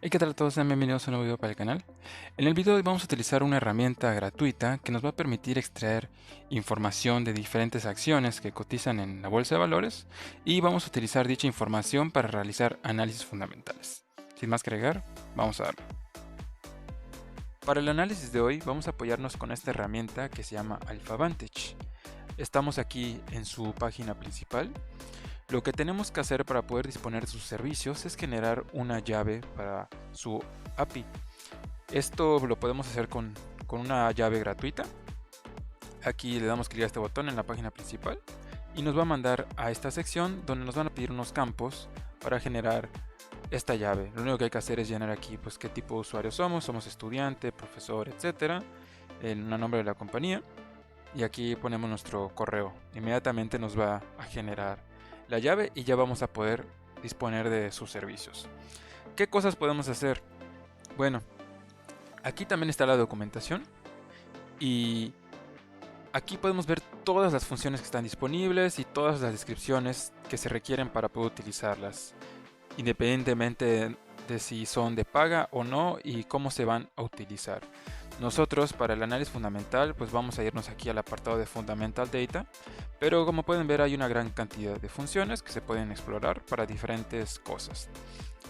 Hey, ¿qué tal a todos? Sean bienvenidos a un nuevo video para el canal. En el video de hoy vamos a utilizar una herramienta gratuita que nos va a permitir extraer información de diferentes acciones que cotizan en la bolsa de valores y vamos a utilizar dicha información para realizar análisis fundamentales. Sin más que agregar, vamos a darle. Para el análisis de hoy vamos a apoyarnos con esta herramienta que se llama AlphaVantage. Estamos aquí en su página principal. Lo que tenemos que hacer para poder disponer de sus servicios es generar una llave para su API. Esto lo podemos hacer con una llave gratuita. Aquí le damos clic a este botón en la página principal y nos va a mandar a esta sección donde nos van a pedir unos campos para generar esta llave. Lo único que hay que hacer es llenar aquí pues qué tipo de usuario somos estudiante, profesor, etcétera, el nombre de la compañía y aquí ponemos nuestro correo. Inmediatamente nos va a generar la llave y ya vamos a poder disponer de sus servicios. ¿Qué cosas podemos hacer? Bueno, aquí también está la documentación y aquí podemos ver todas las funciones que están disponibles y todas las descripciones que se requieren para poder utilizarlas, independientemente de si son de paga o no y cómo se van a utilizar. Nosotros para el análisis fundamental pues vamos a irnos aquí al apartado de Fundamental Data, pero como pueden ver hay una gran cantidad de funciones que se pueden explorar para diferentes cosas.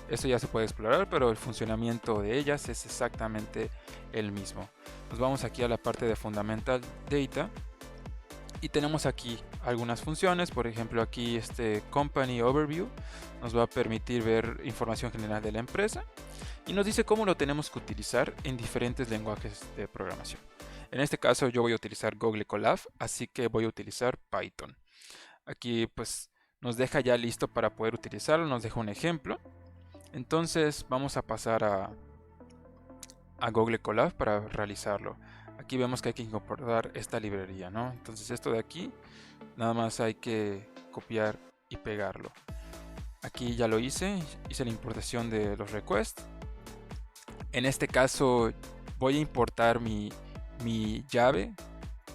Esto ya se puede explorar, pero el funcionamiento de ellas es exactamente el mismo. Nos vamos aquí a la parte de Fundamental Data y tenemos aquí algunas funciones. Por ejemplo, aquí este Company Overview nos va a permitir ver información general de la empresa y nos dice cómo lo tenemos que utilizar en diferentes lenguajes de programación. En este caso yo voy a utilizar Google Colab, así que voy a utilizar Python. Aquí pues nos deja ya listo para poder utilizarlo, nos deja un ejemplo. Entonces vamos a pasar a Google Colab para realizarlo. Aquí vemos que hay que incorporar esta librería, ¿no? Entonces esto de aquí, nada más hay que copiar y pegarlo. Aquí ya lo hice la importación de los requests. En este caso voy a importar mi llave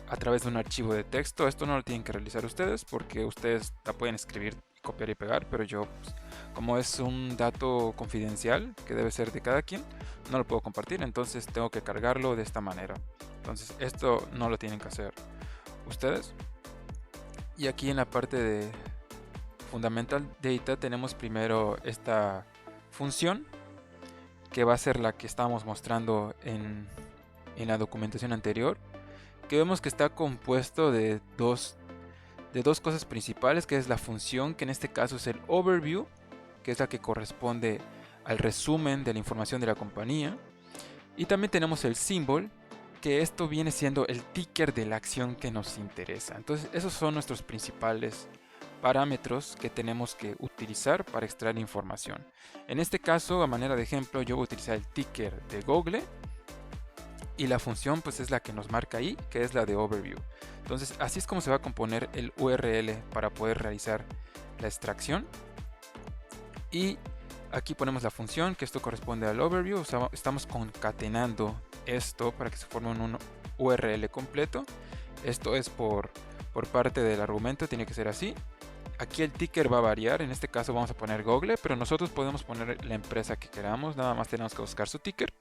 a través de un archivo de texto. Esto no lo tienen que realizar ustedes porque ustedes la pueden escribir, copiar y pegar, pero yo, pues, como es un dato confidencial que debe ser de cada quien, no lo puedo compartir, entonces tengo que cargarlo de esta manera. Entonces esto no lo tienen que hacer ustedes. Y aquí en la parte de Fundamental Data tenemos primero esta función que va a ser la que estábamos mostrando en la documentación anterior, que vemos que está compuesto de dos cosas principales, que es la función, que en este caso es el overview, que es la que corresponde al resumen de la información de la compañía, y también tenemos el symbol, que esto viene siendo el ticker de la acción que nos interesa. Entonces esos son nuestros principales parámetros que tenemos que utilizar para extraer información. En este caso, a manera de ejemplo, yo voy a utilizar el ticker de Google y la función pues es la que nos marca ahí, que es la de overview. Entonces así es como se va a componer el URL para poder realizar la extracción. Y aquí ponemos la función, que esto corresponde al overview. O sea, estamos concatenando esto para que se forme un URL completo. Esto es por parte del argumento, tiene que ser así. Aquí el ticker va a variar, en este caso vamos a poner Google, pero nosotros podemos poner la empresa que queramos, nada más tenemos que buscar su ticker.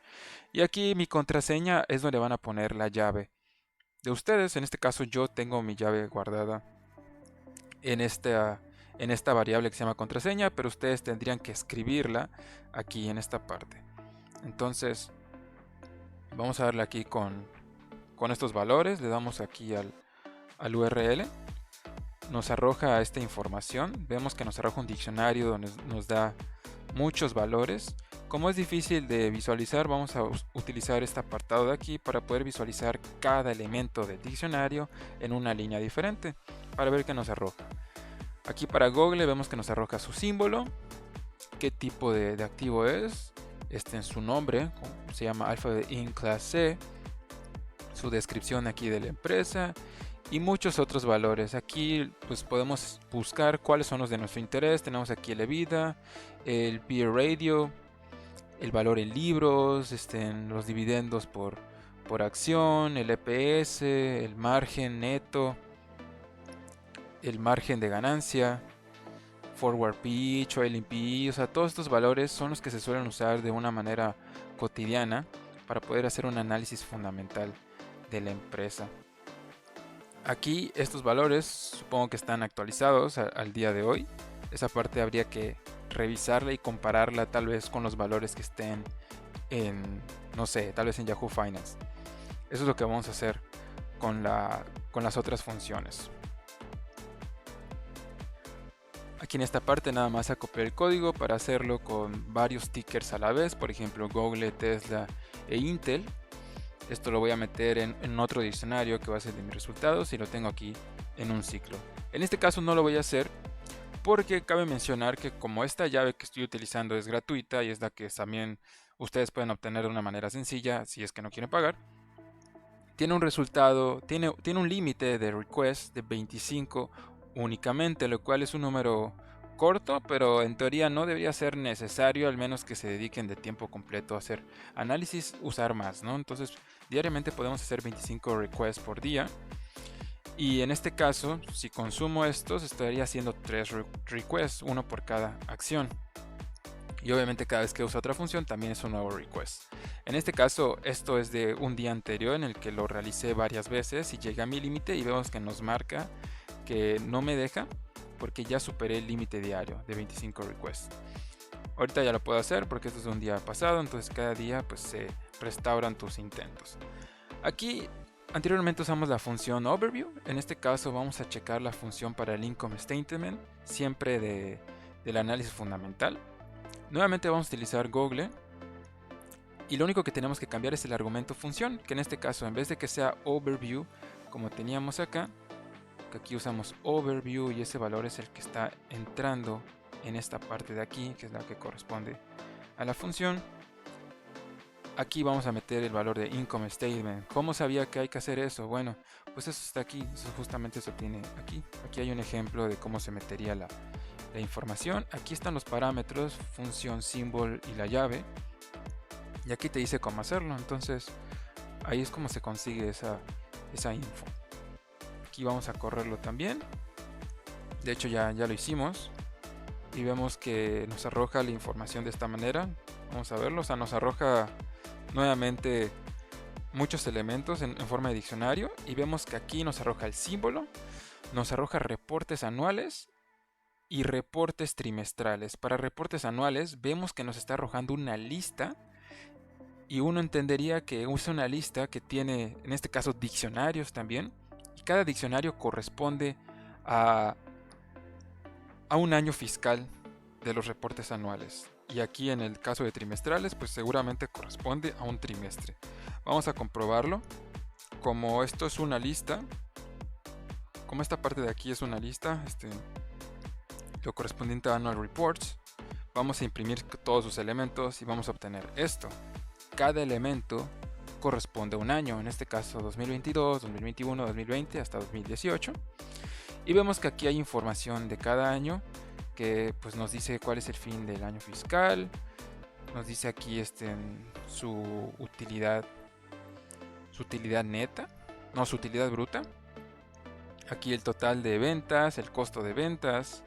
Y aquí mi contraseña es donde van a poner la llave de ustedes. En este caso yo tengo mi llave guardada en esta variable que se llama contraseña, pero ustedes tendrían que escribirla aquí en esta parte. Entonces vamos a darle aquí con estos valores, le damos aquí al URL, nos arroja esta información, vemos que nos arroja un diccionario donde nos da muchos valores. Como es difícil de visualizar, vamos a utilizar este apartado de aquí para poder visualizar cada elemento del diccionario en una línea diferente para ver qué nos arroja. Aquí para Google vemos que nos arroja su símbolo, qué tipo de activo es, en su nombre, se llama Alphabet Inc. Class C, su descripción aquí de la empresa y muchos otros valores. Aquí pues podemos buscar cuáles son los de nuestro interés. Tenemos aquí el EBITDA, el P/E ratio, el valor en libros, los dividendos por acción, el EPS, el margen neto, el margen de ganancia, forward P, trailing P, o sea, todos estos valores son los que se suelen usar de una manera cotidiana para poder hacer un análisis fundamental de la empresa. Aquí estos valores supongo que están actualizados al día de hoy. Esa parte habría que revisarla y compararla tal vez con los valores que estén en, no sé, tal vez en Yahoo Finance. Eso es lo que vamos a hacer con las otras funciones. Aquí en esta parte nada más acopiar el código para hacerlo con varios tickers a la vez, por ejemplo Google, Tesla e Intel. Esto lo voy a meter en otro diccionario que va a ser de mis resultados y lo tengo aquí en un ciclo. En este caso no lo voy a hacer porque cabe mencionar que como esta llave que estoy utilizando es gratuita y es la que también ustedes pueden obtener de una manera sencilla si es que no quieren pagar, tiene un resultado, tiene un límite de request de 25 únicamente, lo cual es un número corto, pero en teoría no debería ser necesario, al menos que se dediquen de tiempo completo a hacer análisis, usar más, ¿no? Entonces, diariamente podemos hacer 25 requests por día. Y en este caso, si consumo estos, estaría haciendo 3 requests, uno por cada acción. Y obviamente cada vez que uso otra función también es un nuevo request. En este caso, esto es de un día anterior en el que lo realicé varias veces y llegué a mi límite y vemos que nos marca que no me deja porque ya superé el límite diario de 25 requests. Ahorita ya lo puedo hacer porque esto es de un día pasado, entonces cada día pues se restauran tus intentos. Aquí anteriormente usamos la función overview, en este caso vamos a checar la función para el income statement, siempre del análisis fundamental. Nuevamente vamos a utilizar Google y lo único que tenemos que cambiar es el argumento función, que en este caso en vez de que sea overview como teníamos acá, que aquí usamos overview y ese valor es el que está entrando en esta parte de aquí, que es la que corresponde a la función. Aquí vamos a meter el valor de income statement. ¿Cómo sabía que hay que hacer eso? Bueno, pues eso está aquí, eso justamente se obtiene aquí. Aquí hay un ejemplo de cómo se metería la información. Aquí están los parámetros, función, symbol y la llave. Y aquí te dice cómo hacerlo. Entonces ahí es como se consigue esa info. Aquí vamos a correrlo también. De hecho ya lo hicimos. Y vemos que nos arroja la información de esta manera. Vamos a verlo. O sea, nos arroja nuevamente muchos elementos en forma de diccionario. Y vemos que aquí nos arroja el símbolo. Nos arroja reportes anuales y reportes trimestrales. Para reportes anuales vemos que nos está arrojando una lista. Y uno entendería que usa una lista que tiene, en este caso, diccionarios también. Y cada diccionario corresponde a un año fiscal de los reportes anuales. Y aquí en el caso de trimestrales, pues seguramente corresponde a un trimestre. Vamos a comprobarlo. Como esto es una lista, como esta parte de aquí es una lista, lo correspondiente a Annual Reports, vamos a imprimir todos sus elementos y vamos a obtener esto. Cada elemento corresponde a un año, en este caso 2022, 2021, 2020 hasta 2018. Y vemos que aquí hay información de cada año que pues nos dice cuál es el fin del año fiscal. Nos dice aquí su utilidad neta, no, su utilidad bruta. Aquí el total de ventas, el costo de ventas.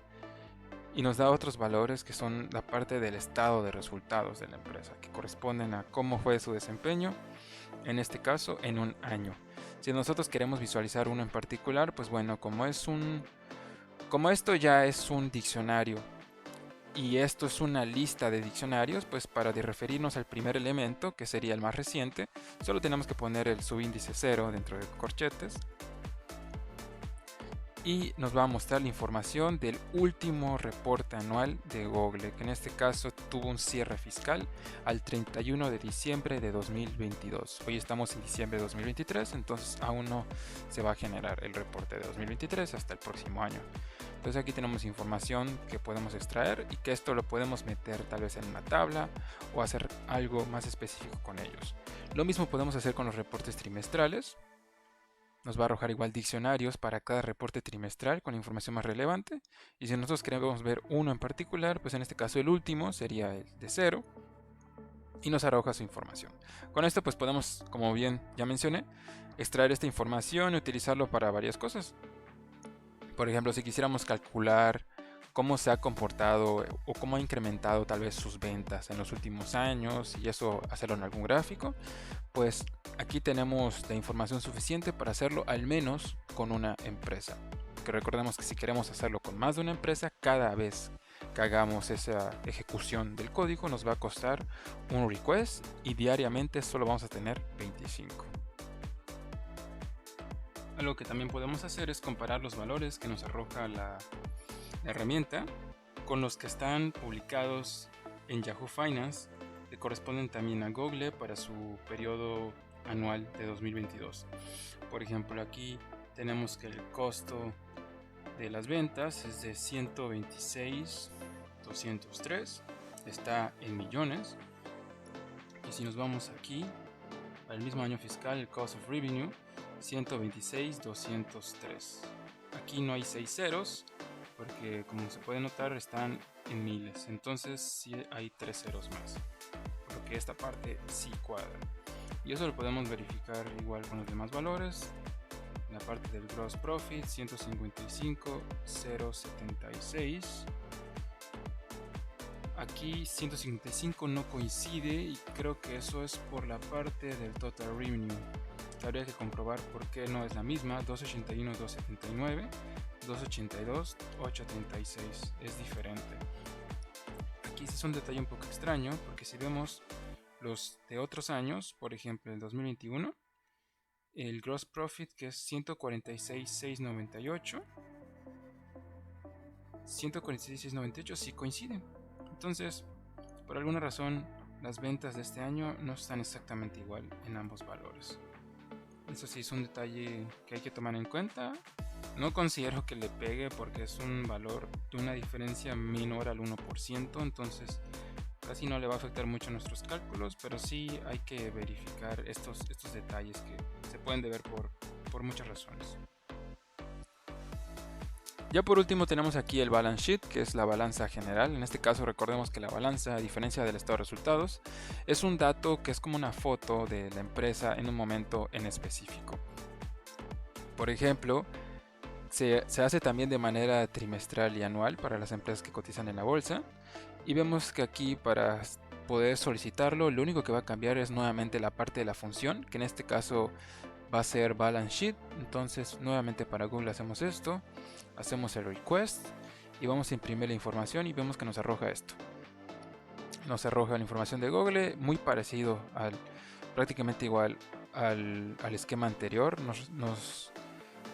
Y nos da otros valores que son la parte del estado de resultados de la empresa, que corresponden a cómo fue su desempeño, en este caso en un año. Si nosotros queremos visualizar uno en particular, pues bueno, como esto ya es un diccionario y esto es una lista de diccionarios, pues para referirnos al primer elemento, que sería el más reciente, solo tenemos que poner el subíndice 0 dentro de corchetes. Y nos va a mostrar la información del último reporte anual de Google, que en este caso tuvo un cierre fiscal al 31 de diciembre de 2022. Hoy estamos en diciembre de 2023, entonces aún no se va a generar el reporte de 2023 hasta el próximo año. Entonces aquí tenemos información que podemos extraer y que esto lo podemos meter tal vez en una tabla o hacer algo más específico con ellos. Lo mismo podemos hacer con los reportes trimestrales. Nos va a arrojar igual diccionarios para cada reporte trimestral con la información más relevante. Y si nosotros queremos ver uno en particular, pues en este caso el último sería el de 0. Y nos arroja su información. Con esto pues podemos, como bien ya mencioné, extraer esta información y utilizarlo para varias cosas. Por ejemplo, si quisiéramos calcular cómo se ha comportado o cómo ha incrementado tal vez sus ventas en los últimos años, y eso hacerlo en algún gráfico, pues aquí tenemos la información suficiente para hacerlo al menos con una empresa. Que recordemos que si queremos hacerlo con más de una empresa, cada vez que hagamos esa ejecución del código nos va a costar un request y diariamente solo vamos a tener 25. Algo que también podemos hacer es comparar los valores que nos arroja la herramienta con los que están publicados en Yahoo Finance, que corresponden también a Google para su periodo anual de 2022. Por ejemplo, aquí tenemos que el costo de las ventas es de 126,203, está en millones. Y si nos vamos aquí al mismo año fiscal, el cost of revenue 126,203. Aquí no hay 6 ceros porque, como se puede notar, están en miles, entonces sí hay 3 ceros más, por lo que esta parte sí cuadra. Y eso lo podemos verificar igual con los demás valores. La parte del gross profit 155,076. Aquí 155 no coincide y creo que eso es por la parte del total revenue. Habría que comprobar por qué no es la misma. 281,279, 282,836, es diferente. Aquí sí es un detalle un poco extraño, porque si vemos los de otros años, por ejemplo el 2021, el gross profit, que es 146,698, 146,698 sí coinciden. Entonces, por alguna razón, las ventas de este año no están exactamente igual en ambos valores. Eso sí es un detalle que hay que tomar en cuenta. No considero que le pegue porque es un valor de una diferencia menor al 1%, entonces casi no le va a afectar mucho a nuestros cálculos, pero sí hay que verificar estos detalles que se pueden deber por muchas razones. Ya por último tenemos aquí el balance sheet, que es la balanza general. En este caso recordemos que la balanza, a diferencia del estado de resultados, es un dato que es como una foto de la empresa en un momento en específico. Por ejemplo, se hace también de manera trimestral y anual para las empresas que cotizan en la bolsa. Y vemos que aquí, para poder solicitarlo, lo único que va a cambiar es nuevamente la parte de la función, que en este caso va a ser balance sheet. Entonces nuevamente para Google hacemos esto, hacemos el request y vamos a imprimir la información y vemos que nos arroja esto. Nos arroja la información de Google, muy parecido prácticamente igual al esquema anterior. Nos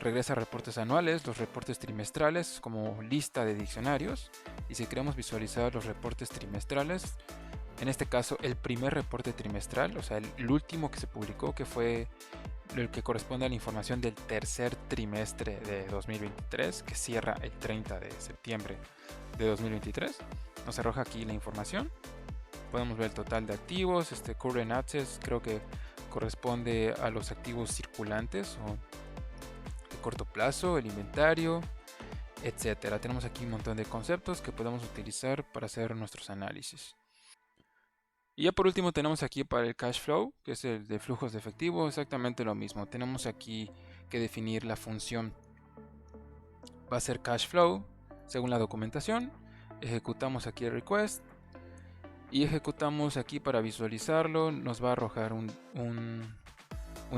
regresa reportes anuales, los reportes trimestrales como lista de diccionarios, y si queremos visualizar los reportes trimestrales, en este caso el primer reporte trimestral, o sea el último que se publicó, que fue el que corresponde a la información del tercer trimestre de 2023, que cierra el 30 de septiembre de 2023, nos arroja aquí la información. Podemos ver el total de activos, current assets creo que corresponde a los activos circulantes o corto plazo, el inventario, etcétera. Tenemos aquí un montón de conceptos que podemos utilizar para hacer nuestros análisis. Y ya por último tenemos aquí para el cash flow, que es el de flujos de efectivo, exactamente lo mismo. Tenemos aquí que definir la función. Va a ser cash flow según la documentación. Ejecutamos aquí el request y ejecutamos aquí para visualizarlo. Nos va a arrojar un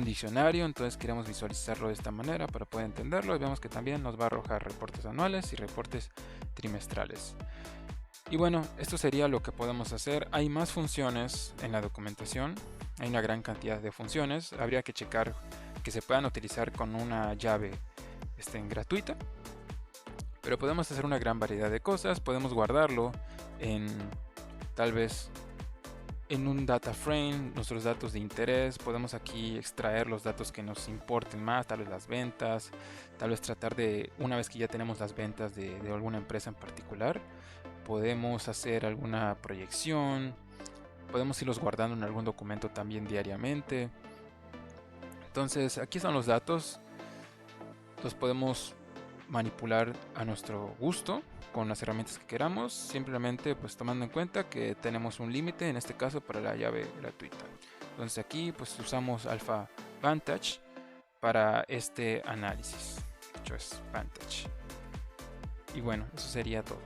diccionario, entonces queremos visualizarlo de esta manera para poder entenderlo, y vemos que también nos va a arrojar reportes anuales y reportes trimestrales. Y bueno, esto sería lo que podemos hacer. Hay más funciones en la documentación, hay una gran cantidad de funciones. Habría que checar que se puedan utilizar con una llave gratuita, pero podemos hacer una gran variedad de cosas. Podemos guardarlo en tal vez en un data frame, nuestros datos de interés. Podemos aquí extraer los datos que nos importen más, tal vez las ventas, tal vez tratar de, una vez que ya tenemos las ventas de alguna empresa en particular, podemos hacer alguna proyección, podemos irlos guardando en algún documento también diariamente. Entonces aquí están los datos, los podemos manipular a nuestro gusto con las herramientas que queramos, simplemente pues tomando en cuenta que tenemos un límite, en este caso para la llave gratuita. Entonces aquí pues usamos Alpha Vantage para este análisis. De hecho es Vantage. Y bueno, eso sería todo.